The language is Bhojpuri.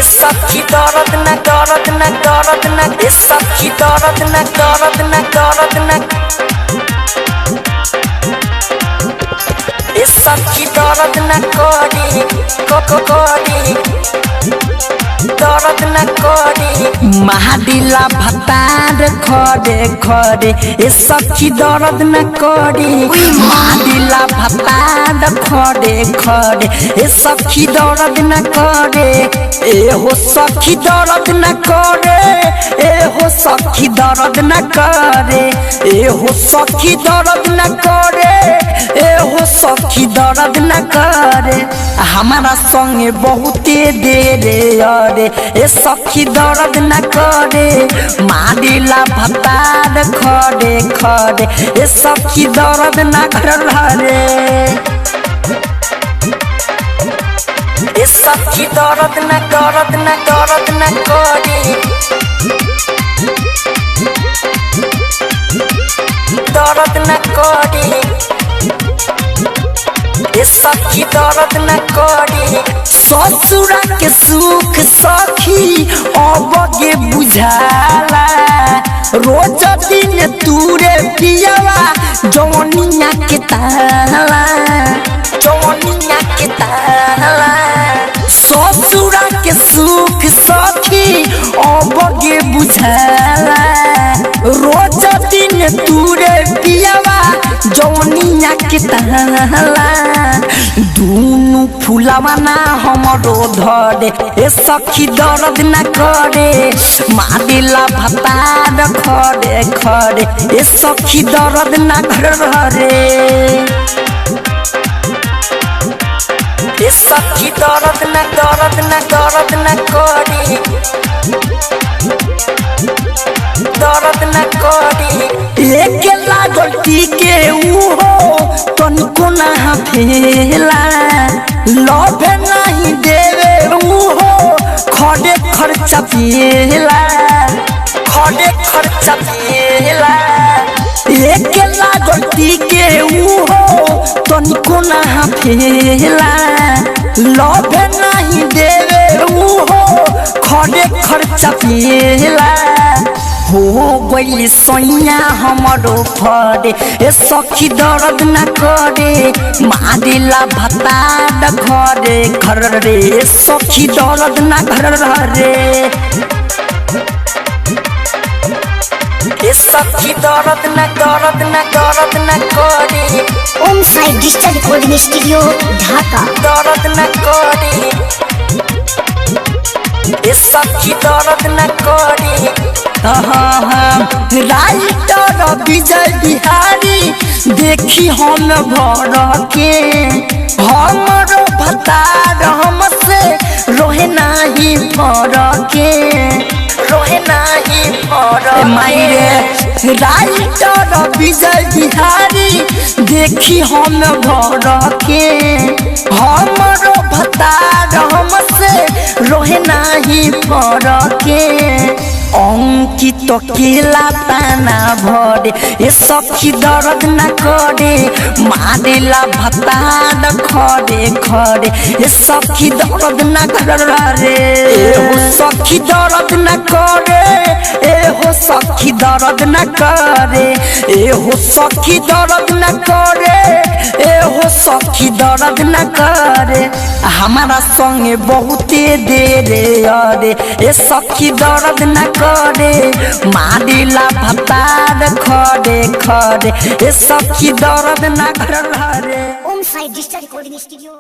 ए सखी दर्द न दर्द न दर्द न ए सखी दर्द न दर्द न दर्द न ए सखी दर्द न करी करी दर्द न करी महादिला भतार खड़े खड़े ए सखी दर्द न करी महादिला भतार खड़े खड़े ए सखी दर्द न करे ए हो सखी दर्द न करे ए हो सखी दर्द न करे ए हो सखी दर्द न करे ए हो सखी दर्द न करे हमारा संगे बहुते देरे अरे ए सखी दर्द न करे मारिला भतार खड़े खड़े ए सखी दर्द न करे ए सखी दर्द न दर्द न दर्द न करी दर्द न करी ए सखी दर्द न करी ससुरा के सुख सखी अबगे बुझाला रोज दिन तूरे पियावा जवनिया के ताला जवनिया के ताला ससुरा के सुख सखी अबगे बुझाला रोज दिन तूरे पियावा जवनिया के ताला दूनु फुलावा ना हमरो धरे ए सखी दर्द न करे मारिला भतार खड़े खड़े ए सखी दर्द न करे ए सखी दर्द न दर्द न दर्द न करी दर्द न करी एक लागल टीके उहो तनिको ना फेला लभे नहीं देवे उहो खड़े खर्चा पेला खड़े खर्चा पेला एक लागल टीके उहो तनिको ना फेला लभे नहीं देवे उहो खड़े खर्चा पेला हो गई सोनिया हमरो फरे ए सखी दर्द न करे मारिला भतार घरे घर रे ए सखी दर्द न करे ए सखी दर्द न दर्द न दर्द न करी ओम साई डिजिटल रिकॉर्डिंग स्टूडियो ढाका दर्द न करी ए सखी दर्द न करी राइटर विजय बिहारी देखी हम भर के हमरो भतार हमसे रोहे नाही फर के रोहे नाही फर मायरे राइटर विजय बिहारी देखी हम भर के हमरो भतार हमसे रोहे नाही फर के अंकित केला ताना भरे ए सखी दर्द न करे मारिला भतार खड़े खड़े ए सखी दर्द न करे ए हो सखी दर्द न करे ए हो सखी दर्द न करे ए हो सखी दर्द न करे ए हो सखी दर्द न करे हमारा संगे बहुते देरे अरे ए सखी दर्द न करे मारिला भतार खड़े खड़े ए सखी दर्द न करे ओम साई डिजिटल रिकॉर्डिंग स्टूडियो।